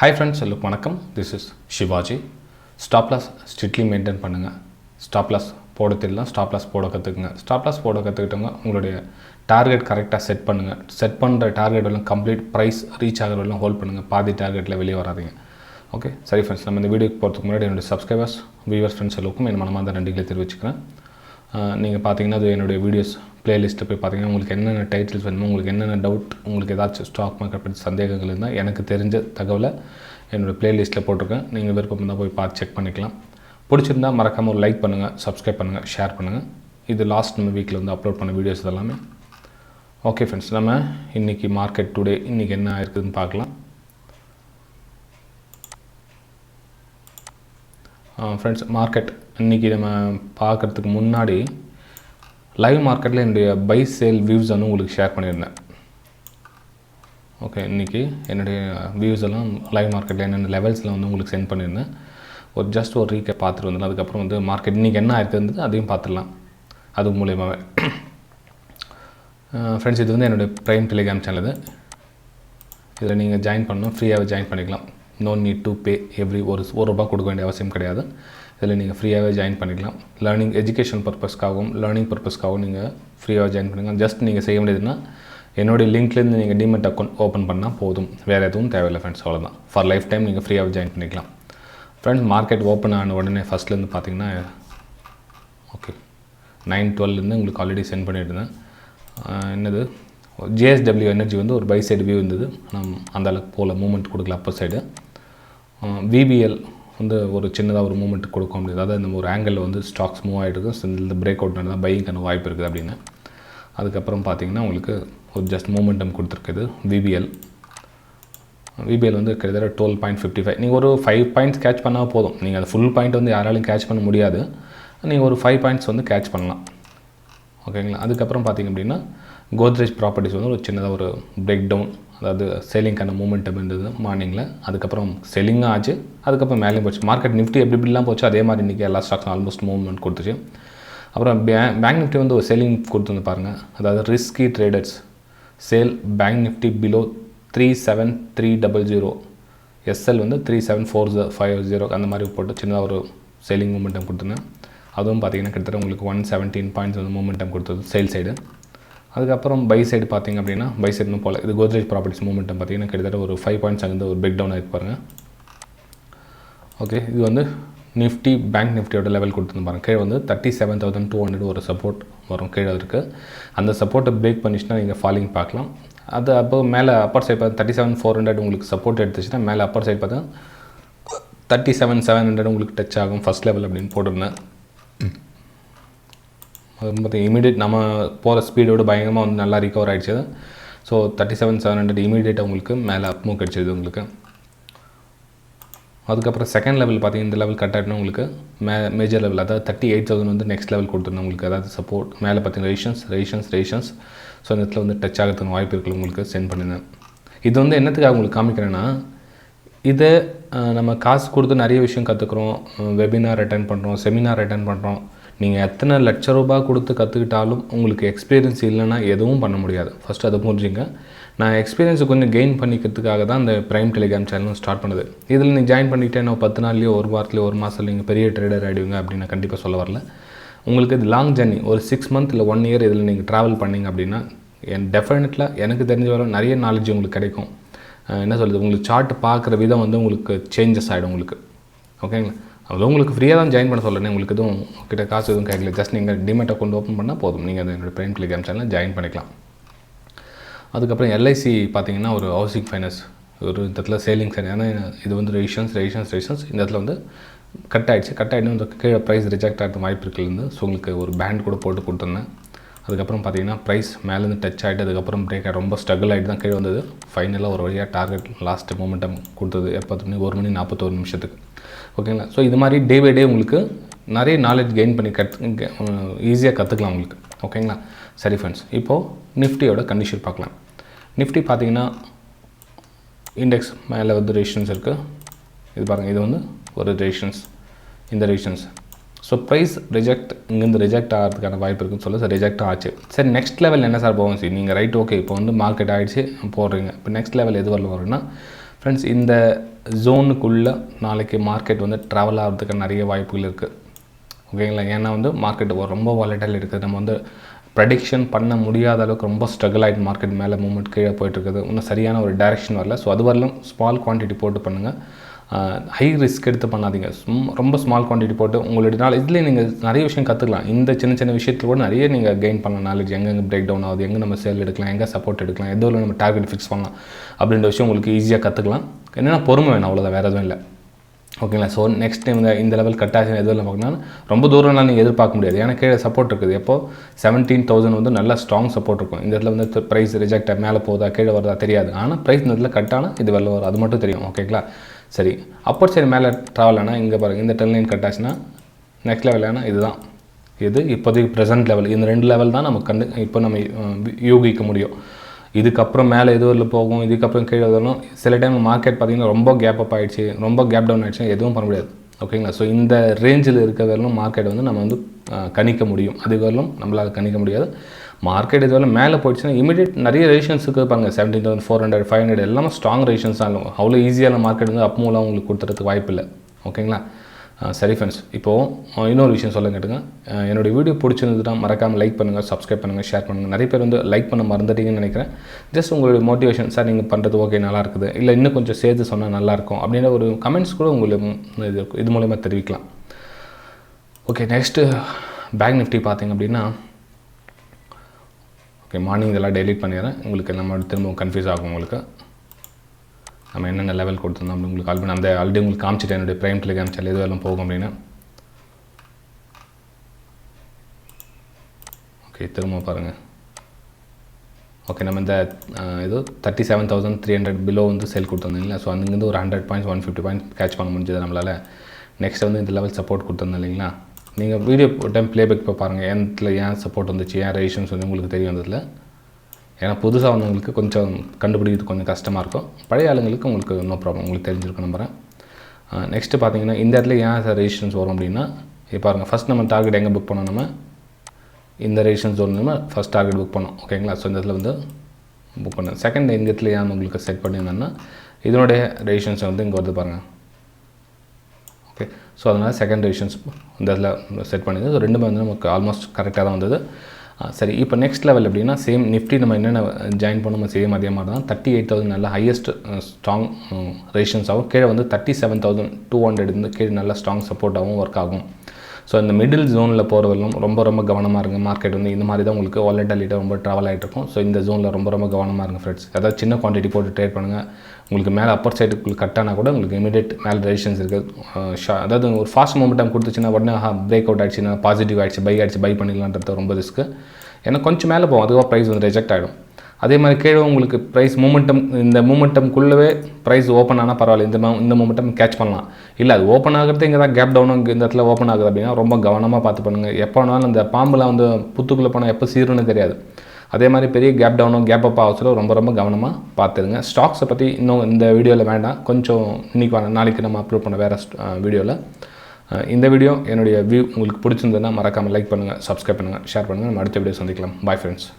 Hi friends, look வணக்கம். This is Shivaji. Stop loss strictly maintain பண்ணுங்க. Stop loss போட தெரியல, stop loss போட கற்றுக்குங்க. Stop loss போட கற்றுக்கிட்டவங்க உங்களுடைய டார்கெட் கரெக்டாக செட் பண்ணுங்கள். செட் பண்ணுற டார்கெட் எல்லாம் கம்ப்ளீட் ப்ரைஸ் ரீச் ஆகிறவெல்லாம் ஹோல்ட் பண்ணுங்கள். பாதி டார்கெட்டில் வெளியே வராதிங்க. ஓகே சரி ஃப்ரெண்ட்ஸ், நம்ம இந்த வீடியோக்கு போகிறதுக்கு முன்னாடி என்னுடைய சப்ஸ்கிரைபர்ஸ் வியூவர்ஸ் ஃப்ரெண்ட்ஸ் எல்லோருக்கும் என் மனமார்ந்த நன்றிகளை தெரிவிச்சுக்கிறேன். நீங்கள் பார்த்தீங்கன்னா அது என்னுடைய வீடியோஸ் ப்ளேலிஸ்ட்டில் போய் பார்த்தீங்கன்னா உங்களுக்கு என்னென்ன டைட்டில்ஸ் வேணுமோ, உங்களுக்கு என்னென்ன டவுட், உங்களுக்கு ஏதாச்சும் ஸ்டாக் மார்க்கெட் பற்றி சந்தேகங்கள் இருந்தால் எனக்கு தெரிஞ்ச தகவலை என்னோடய ப்ளேலிஸ்ட்டில் போட்டிருக்கேன். நீங்கள் விருப்பம் இருந்தால் போய் பார்த்து செக் பண்ணிக்கலாம். பிடிச்சிருந்தால் மறக்காமல் ஒரு லைக் பண்ணுங்கள், சப்ஸ்கிரைப் பண்ணுங்கள், ஷேர் பண்ணுங்கள். இது லாஸ்ட் நம்ம வீக்கில் வந்து அப்லோட் பண்ண வீடியோஸ் எல்லாமே. ஓகே ஃப்ரெண்ட்ஸ், நம்ம இன்றைக்கி மார்க்கெட் டுடே இன்றைக்கி என்ன ஆயிருக்குதுன்னு பார்க்கலாம். ஃப்ரெண்ட்ஸ், மார்க்கெட் இன்றைக்கி நம்ம பார்க்குறதுக்கு முன்னாடி லைவ் மார்க்கெட்டில் என்னுடைய பை சேல் வியூஸ் வந்து உங்களுக்கு ஷேர் பண்ணியிருந்தேன். ஓகே, இன்றைக்கி என்னுடைய வியூஸ் எல்லாம் லைவ் மார்க்கெட்டில் என்னென்ன லெவல்ஸில் வந்து உங்களுக்கு சென்ட் பண்ணியிருந்தேன். ஜஸ்ட் ஒரு ரீகேப் பார்த்துட்டு வந்தேன். அதுக்கப்புறம் வந்து மார்க்கெட் இன்றைக்கி என்ன ஆயிருக்குது அதையும் பார்த்துடலாம் அது மூலியமாகவே. ஃப்ரெண்ட்ஸ், இது வந்து என்னுடைய ப்ரைம் டெலிகிராம் சேனல். இதில் நீங்கள் ஜாயின் பண்ணணும், ஃப்ரீயாகவே ஜாயின் பண்ணிக்கலாம். No need to pay every ஒரு ரூபா கொடுக்க வேண்டிய அவசியம் கிடையாது. இதில் நீங்கள் ஃப்ரீயாகவே ஜாயின் பண்ணிக்கலாம். லேர்னிங் எஜுகேஷன் பர்பஸ்க்காகவும் லேர்னிங் பர்பஸ்க்காகவும் நீங்கள் ஃப்ரீயாக ஜாயின் பண்ணிக்கலாம். ஜஸ்ட் நீங்கள் செய்ய வேண்டியதுன்னா என்னுடைய லிங்க்லேருந்து நீங்கள் டிமெட் அக்கௌண்ட் ஓப்பன் பண்ணால் போதும், வேறு எதுவும் தேவையில்லை ஃப்ரெண்ட்ஸ், அவ்வளோதான். ஃபார் லைஃப் டைம் நீங்கள் ஃப்ரீயாக ஜாயின் பண்ணிக்கலாம். ஃப்ரெண்ட்ஸ், மார்க்கெட் ஓப்பன் ஆன உடனே ஃபஸ்ட்லேருந்து பார்த்தீங்கன்னா ஓகே 9:12 உங்களுக்கு ஆல்ரெடி சென்ட் பண்ணியிருந்தேன். என்னது ஜேஎஸ்டபிள்யூ எனர்ஜி வந்து ஒரு பை சைடு வியூ இருந்தது. நம்ம அந்தளவுக்கு போல் மூமெண்ட் கொடுக்கல அப்பர் சைடு. விபிஎல் வந்து ஒரு சின்னதாக ஒரு மூமெண்ட் கொடுக்க முடியாது. அதாவது இந்த ஒரு ஆங்கிளில் வந்து ஸ்டாக்ஸ் மூவ் ஆகிட்டு ஸோ இந்த பிரேக் அவுட் தான் பையிங்கான வாய்ப்பு இருக்குது அப்படின்னு. அதுக்கப்புறம் பார்த்தீங்கன்னா உங்களுக்கு ஒரு ஜஸ்ட் மூமெண்டம் கொடுத்துருக்குது விபிஎல் வந்து கிட்டத்தட்ட 12.55. நீங்கள் ஒரு 5 பாயிண்ட்ஸ் கேட்ச் பண்ணால் போதும். நீங்கள் அந்த ஃபுல் பாயிண்ட் வந்து யாராலையும் கேட்ச் பண்ண முடியாது. நீங்கள் ஒரு 5 பாயிண்ட்ஸ் வந்து கேட்ச் பண்ணலாம். ஓகேங்களா. அதுக்கப்புறம் பார்த்திங்க அப்படின்னா கோத்ரேஜ் ப்ராப்பர்ட்டிஸ் வந்து ஒரு சின்னதாக ஒரு பிரேக் டவுன், அதாவது செல்லிங்கான மூமெண்டம் இருந்தது மார்னிங்கில். அதுக்கப்புறம் செல்லிங்காக ஆச்சு, அதுக்கப்புறம் மேலேயும் போச்சு. மார்க்கெட் நிஃப்டி எப்படிலாம் போச்சு அதே மாதிரி இன்றைக்கி எல்லா ஸ்டாக்ஸும் ஆல்மோஸ்ட் மூவ்மெண்ட் கொடுத்துச்சு. அப்புறம் பேங்க் நிஃப்டி வந்து ஒரு செல்லிங் கொடுத்துருந்து பாருங்கள். அதாவது risky traders sell bank Nifty below 37300, SL வந்து 37450 அந்த மாதிரி போட்டு சின்னதாக ஒரு செல்லிங் மூமெண்டம் கொடுத்துருந்தேன். அதுவும் பார்த்திங்கன்னா கிட்டத்தட்ட உங்களுக்கு 117 பாயிண்ட்ஸ் வந்து மூமெண்டம் கொடுத்தது சேல் சைடு. அதுக்கப்புறம் பை சைடு பார்த்திங்க அப்படின்னா பை சைடுன்னு போல் இது கோத்ரேஜ் ப்ராப்பர்ட்டிஸ் மூமெண்டம் பார்த்திங்கன்னா கிட்டத்தட்ட ஒரு 5 பாயிண்ட்ஸ் அங்கே ஒரு பிக் டவுன் ஆகிட்டு பாருங்கள். ஓகே, இது வந்து நிஃப்டி பேங்க் நிஃப்டியோட லெவல் கொடுத்துருந்து பாருங்கள். கீழே வந்து 37,200 ஒரு சப்போர்ட் வரும் கீழே இருக்குது. அந்த சப்போர்ட்டை பிரேக் பண்ணிச்சுன்னா நீங்கள் ஃபாலிங் பார்க்கலாம். அது அப்போ மேலே அப்பர் சைடு பார்த்தா 37,400 உங்களுக்கு சப்போர்ட் எடுத்துச்சுன்னா மேலே அப்பர் சைடு பார்த்தா 37,700 உங்களுக்கு டச் ஆகும் ஃபஸ்ட் லெவல் அப்படின்னு போட்டிருந்தேன். அது பார்த்திங்க இமீடியட் நம்ம போகிற ஸ்பீடோடு பயங்கரமாக வந்து நல்லா ரிகவர் ஆகிடுச்சு. ஸோ 37,700 இமீடியட்டாக உங்களுக்கு மேலே அப் மூவ் கிடச்சிது உங்களுக்கு. அதுக்கப்புறம் செகண்ட் லெவல் பார்த்திங்கன்னா இந்த லெவல் கட் ஆகிட்டுனா உங்களுக்கு மேஜர் லெவல், அதாவது 38,000 வந்து நெக்ஸ்ட் லெவல் கொடுத்துருந்தோம் உங்களுக்கு. அதாவது சப்போர்ட் மேலே பார்த்திங்கன்னா ரேஷன்ஸ் ஸோ இந்த இடத்துல வந்து டச் ஆகிறதுக்கு வாய்ப்பு இருக்குது உங்களுக்கு சென்ட் பண்ணியிருந்தேன். இது வந்து என்னத்துக்காக உங்களுக்கு காமிக்கிறேன்னா, இதை நம்ம காசு கொடுத்து நிறைய விஷயம் கற்றுக்குறோம், வெபினார் அட்டென்ட் பண்ணுறோம், செமினார் அட்டென்ட் பண்ணுறோம். நீங்கள் எத்தனை லட்ச ரூபா கொடுத்து கற்றுக்கிட்டாலும் உங்களுக்கு எக்ஸ்பீரியன்ஸ் இல்லைன்னா எதுவும் பண்ண முடியாது. ஃபஸ்ட்டு அதை புரிஞ்சுங்க. நான் எக்ஸ்பீரியன்ஸை கொஞ்சம் கெயின் பண்ணிக்கிறதுக்காக தான் இந்த ப்ரைம் டெலிகிராம் சேனலும் ஸ்டார்ட் பண்ணுது. இதில் நீங்கள் ஜாயின் பண்ணிவிட்டு நான் 10 நாள்லையோ ஒரு வாரத்துலையோ ஒரு மாதத்துலையோ நீங்கள் பெரிய ட்ரேடர் ஆகிடுவீங்க அப்படின்னு நான் கண்டிப்பாக சொல்ல வரல. உங்களுக்கு இது லாங் ஜர்னி, ஒரு 6 மந்த் இல்லை 1 இயர் இதில் நீங்கள் ட்ராவல் பண்ணிங்க அப்படின்னா டெஃபினெட்லாக எனக்கு தெரிஞ்ச வர நிறைய நாலேஜ் உங்களுக்கு கிடைக்கும். என்ன சொல்கிறது, உங்களுக்கு சார்ட் பார்க்குற விதம் வந்து உங்களுக்கு சேஞ்சஸ் ஆகிடும் உங்களுக்கு. ஓகேங்களா. அது உங்களுக்கு ஃப்ரீயாக தான் ஜாயின் பண்ண சொல்லணும். உங்களுக்கு எதுவும் கிட்ட காசு எதுவும் கேட்கல. ஜஸ்ட் நீங்கள் டிமெட் அக்கௌண்ட் ஓப்பன் பண்ணால் போதும், நீங்கள் அது என்னோடய ப்ரைம் டெலிகிராம் சேனலில் ஜாயின் பண்ணிக்கலாம். அதுக்கப்புறம் எல்ஐசி பார்த்திங்கன்னா ஒரு ஹவுசிங் ஃபைனான்ஸ் ஒரு இடத்துல சேலிங் சரி. ஏன்னா இது வந்து ரேஷன்ஸ் இந்த இடத்துல வந்து கட் ஆகிடுன்னு இந்த கீழே ப்ரைஸ் ரிஜெக்ட் ஆகிறது வாய்ப்பு இருக்குலேருந்து. ஸோ உங்களுக்கு ஒரு பேண்ட் கூட போட்டு கொடுத்துருந்தேன். அதுக்கப்புறம் பார்த்திங்கன்னா ப்ரைஸ் மேலேருந்து டச் ஆகிட்டு அதுக்கப்புறம் பிரேக் ஆகிட்டு ரொம்ப ஸ்ட்ரகிள் ஆகிட்டு தான் கீழே வந்தது. ஃபைனலாக ஒரு வழியாக டார்கெட் லாஸ்ட் மூமெண்டம் கொடுத்தது 1:41 ஓகேங்களா. ஸோ இது மாதிரி டே பை டே உங்களுக்கு நிறைய நாலேஜ் கெயின் பண்ணி ஈஸியாக கற்றுக்கலாம் உங்களுக்கு. ஓகேங்களா. சரி ஃப்ரெண்ட்ஸ், இப்போது நிஃப்டியோட கண்டிஷன் பார்க்கலாம். நிஃப்டி பார்த்திங்கன்னா இண்டெக்ஸ் மேலே வந்து ரேஷன்ஸ் இருக்குது. இது பாருங்கள், இது வந்து ஒரு ரேஷன்ஸ், இந்த ரேஷன்ஸ். ஸோ ப்ரைஸ் இங்கேருந்து ரிஜெக்ட் ஆகிறதுக்கான வாய்ப்பு இருக்குன்னு சொல்லி ரிஜெக்ட் ஆச்சு. சரி, நெக்ஸ்ட் லெவல் என்ன சார் போகும்? சரி, நீங்கள் ரைட் ஓகே இப்போ வந்து மார்க்கெட் ஆகிடுச்சு போடுறீங்க. இப்போ நெக்ஸ்ட் லெவல் எது வரல வரும்னா ஃப்ரெண்ட்ஸ், இந்த ஜோனுக்குள்ளே நாளைக்கு மார்க்கெட் வந்து ட்ராவல் ஆகிறதுக்கு நிறைய வாய்ப்புகள் இருக்குது. ஓகேங்களா? ஏன்னா வந்து மார்க்கெட் ரொம்ப வாலடைல் இருக்குது. நம்ம வந்து ப்ரெடிக்ஷன் பண்ண முடியாத அளவுக்கு ரொம்ப ஸ்ட்ரகிள் ஆகிட்டு மார்க்கெட் மேலே மூவ்மெண்ட் கீழே போயிட்டுருக்குது. இன்னும் சரியான ஒரு டைரெக்ஷன் வரல. ஸோ அது வரலாம் ஸ்மால் குவான்டிட்டி போட்டு பண்ணுங்கள். ஹை ரிஸ்க் எடுத்து பண்ணாதீங்க. ரொம்ப ஸ்மால் குவான்டிட்டி போட்டு உங்களுடைய நாள் இதில் நீங்கள் நிறைய விஷயம் கற்றுக்கலாம். இந்த சின்ன சின்ன விஷயத்தில் கூட நிறைய நீங்கள் கெயின் பண்ணலாம். நாலேஜ் எங்கே பிரேக் டவுன் ஆகுது, எங்கே நம்ம சேல் எடுக்கலாம், எங்கே சப்போர்ட் எடுக்கலாம், எதுவும் நம்ம டார்கெட் ஃபிக்ஸ் பண்ணலாம் அப்படின்ற விஷயம் உங்களுக்கு ஈஸியாக கற்றுக்கலாம். என்னென்னா பொறுமை வேணும், அவ்வளோதான், வேறு எதுவும் இல்லை. ஓகேங்களா? ஸோ நெக்ஸ்ட் டைம் இந்த லெவல் கட் ஆச்சு எதுவும் பார்க்கணும்னா ரொம்ப தூரம்லாம் நீங்கள் எதிர்பார்க்க முடியாது. ஏன்னா கீழே சப்போர்ட் இருக்குது. எப்போது 17,000 வந்து நல்லா ஸ்ட்ராங் சப்போர்ட் இருக்கும். இந்த இடத்துல வந்து ப்ரைஸ் ரிஜெக்ட் மேலே போதா கீழே வருதா தெரியாது. ஆனால் ப்ரைஸ் இந்த இடத்துல கட் ஆனால் இது வெளில வரும், அது மட்டும் தெரியும். ஓகேங்களா? சரி, அப்போது சரி மேலே ட்ராவல் ஆனால் இங்கே பாருங்கள், இந்த ட்ரெண்ட் லைன் கட் ஆச்சுன்னா நெக்ஸ்ட் லெவல் ஆனால் இதுதான். இது இப்போதைக்கு ப்ரெசென்ட் லெவல். இந்த 2 லெவல் தான் நம்ம இப்போ நம்ம யூகிக்க முடியும். இதுக்கப்புறம் மேலே எதுவும் போகும், இதுக்கப்புறம் கீழே வரணும். சில டைம் மார்க்கெட் பார்த்திங்கன்னா ரொம்ப கேப் அப் ஆகிடுச்சு, ரொம்ப கேப் டவுன் ஆகிடுச்சு, எதுவும் பண்ண முடியாது. ஓகேங்களா? ஸோ இந்த ரேஞ்சில் இருக்க வரலும் மார்க்கெட் வந்து நம்ம வந்து கணிக்க முடியும். அது வரலும் நம்மளால் கணிக்க முடியாது. மார்க்கெட் இது வரலும் மேலே போயிடுச்சுன்னா இமீடியட் நிறைய ரேஷன்ஸுக்கு பாருங்கள், 17,400 500 எல்லாமே ஸ்ட்ராங் ரேஷன்ஸ் ஆகும். அவ்வளோ ஈஸியான மார்க்கெட் வந்து அப் மூலம் உங்களுக்கு கொடுத்துறதுக்கு வாய்ப்பு இல்லை. ஓகேங்களா? சரி ஃப்ரெண்ட்ஸ், இப்போது இன்னொரு விஷயம் சொல்ல கேட்டுங்க. என்னோடய வீடியோ பிடிச்சிருந்துன்னா மறக்காமல் லைக் பண்ணுங்கள், சப்ஸ்கிரைப் பண்ணுங்கள், ஷேர் பண்ணுங்கள். நிறைய பேர் வந்து லைக் பண்ண மறந்துட்டீங்கன்னு நினைக்கிறேன். ஜஸ்ட் உங்களுடைய மோட்டிவேஷன், சார் நீங்கள் பண்ணுறது ஓகே நல்லா இருக்குது, இல்லை இன்னும் கொஞ்சம் சேர்த்து சொன்னால் நல்லாயிருக்கும் அப்படின்ற ஒரு கமெண்ட்ஸ் கூட உங்களுக்கு இது மூலமா தெரிவிக்கலாம். ஓகே, நெக்ஸ்ட்டு பேங்க் நிஃப்டி பார்த்திங்க அப்படின்னா, ஓகே மார்னிங் இதெல்லாம் டெலீட் பண்ணிடுறேன். உங்களுக்கு நம்ம திரும்பவும் கன்ஃபியூஸ் ஆகும். உங்களுக்கு நம்ம என்னென்ன லெவல் கொடுத்துருந்தோம் அப்படி உங்களுக்கு கால் பண்ணி அந்த ஆல்ரெடி உங்களுக்கு காமிச்சிட்டேன். என்னுடைய ப்ரைம் டெலிகிராம் எது எல்லாம் போகும் அப்படின்னு. ஓகே, திரும்ப பாருங்கள். ஓகே, நம்ம இந்த ஏதோ 37,300 பிலோ வந்து சேல் கொடுத்துருந்தீங்களா? ஸோ அங்கேருந்து ஒரு 100 பாயிண்ட்ஸ் 150 பாயிண்ட்ஸ் கேட்ச் பண்ண முடிஞ்சது நம்மளால். நெக்ஸ்ட் வந்து இந்த லெவல் சப்போர்ட் கொடுத்துருந்தோம் இல்லைங்களா? நீங்கள் வீடியோ டைம் ப்ளேபேக் இப்போ பாருங்கள். ஏன் சப்போர்ட் வந்துச்சு, ஏன் ரெசிஸ்டன்ஸ் வந்து உங்களுக்கு தெரிய வந்ததில்ல. ஏன்னா புதுசாக வந்தவங்களுக்கு கொஞ்சம் கண்டுபிடிக்கிறது கொஞ்சம் கஷ்டமாக இருக்கும். பழைய ஆளுங்களுக்கு உங்களுக்கு நோ ப்ராப்ளம், உங்களுக்கு தெரிஞ்சிருக்கும் நம்புகிறேன். நெக்ஸ்ட்டு பார்த்தீங்கன்னா இந்த இடத்துல ஏன் சார் ரெசிஸ்டன்ஸ் வரும் அப்படின்னா, இப்போ பாருங்கள், ஃபஸ்ட் நம்ம டார்கெட் எங்கே புக் பண்ணோம், நம்ம இந்த ரெசிஸ்டன்ஸ் ஜோன் நம்ம ஃபஸ்ட் டார்கெட் புக் பண்ணோம். ஓகேங்களா? ஸோ இந்த இடத்துல வந்து புக் பண்ணேன். செகண்ட் இந்த இடத்துல ஏன் உங்களுக்கு செட் பண்ணியிருந்தேன்னா இதனுடைய ரெசிஸ்டன்ஸ் வந்து இங்கே வருது பாருங்கள். ஓகே, ஸோ அதனால் செகண்ட் ரெசிஸ்டன்ஸ் இந்த இடத்துல செட் பண்ணியிருந்தது. ஸோ ரெண்டுமே வந்து நமக்கு ஆல்மோஸ்ட் கரெக்டாக தான் வந்தது. சரி, இப்போ நெக்ஸ்ட் லெவல் எப்படின்னா சேம் நிஃப்டி நம்ம என்னென்ன ஜாயின் பண்ணோமோ சேம் அதே மாதிரி தான். 38,000 நல்ல ஹையஸ்ட் ஸ்ட்ராங் ரெசிஸ்டன்ஸ் ஆகும். கீழே வந்து 37,200 இருந்து கீழே நல்ல ஸ்ட்ராங் சப்போர்ட்டாகவும் ஒர்க் ஆகும். ஸோ இந்த மிடில் ஜோனில் போகிறவர்களும் ரொம்ப ரொம்ப கவனமாக இருங்க. மார்க்கெட் வந்து இந்த மாதிரி தான் உங்களுக்கு வாலடைலிட்டி ரொம்ப ட்ராவல் ஆகிட்டு இருக்கும். ஸோ இந்த ஜோனில் ரொம்ப ரொம்ப கவனமாக இருங்க ஃப்ரெண்ட்ஸ். அதாவது சின்ன குவான்டிட்டி போட்டு ட்ரேட் பண்ணுங்கள். உங்களுக்கு மேலே அப்பர் சைடுக்கு கட்டானா கூட உங்களுக்கு இமீடியட் மேலே ரெசிஸ்டன்ஸ் இருக்குது. அதாவது ஒரு ஃபாஸ்ட் மூமெண்டம் கொடுத்துச்சுன்னா உடனே பிரேக் அவுட் ஆகிடுச்சுன்னா பாசிட்டிவ் ஆகிடுச்சு பை பண்ணிடலான்றது ரொம்ப ரிஸ்க்கு. ஏன்னா கொஞ்சம் மேலே போகும், அதுவாக ப்ரைஸ் வந்து ரிஜெக்ட் ஆகிடும். அதே மாதிரி கீழே உங்களுக்கு ப்ரைஸ் இந்த மூமெண்டம்குள்ளவே ப்ரைஸ் ஓப்பன் ஆனால் பரவாயில்ல, இந்த மூமெண்டம் கேட்ச் பண்ணலாம். இல்லை அது ஓப்பன் ஆகிறது இங்கே தான் கேப் டவுனும் இந்த இடத்துல ஓப்பன் ஆகுது அப்படின்னா ரொம்ப கவனமாக பார்த்து பண்ணுங்கள். எப்போ வேணாலும் இந்த பாம்புலாம் வந்து புத்துக்குள்ளே போனால் எப்போ சீருன்னு தெரியாது. அதே மாதிரி பெரிய கேப் டவுனும் கேப் அப் ஆகுறதுல ரொம்ப ரொம்ப கவனமாக பார்த்துருங்க. ஸ்டாக்ஸை பற்றி இன்னும் இந்த வீடியோவில் வேண்டாம், கொஞ்சம் நாளைக்கு நம்ம அப்லோட் பண்ண வேறு வீடியோவில். இந்த வீடியோ என்னுடைய வியூ உங்களுக்கு பிடிச்சிருந்ததுன்னா மறக்காமல் லைக் பண்ணுங்கள், சப்ஸ்கிரைப் பண்ணுங்கள், ஷேர் பண்ணுங்கள். நம்ம அடுத்த வீடியோ சந்திக்கலாம். Bye friends.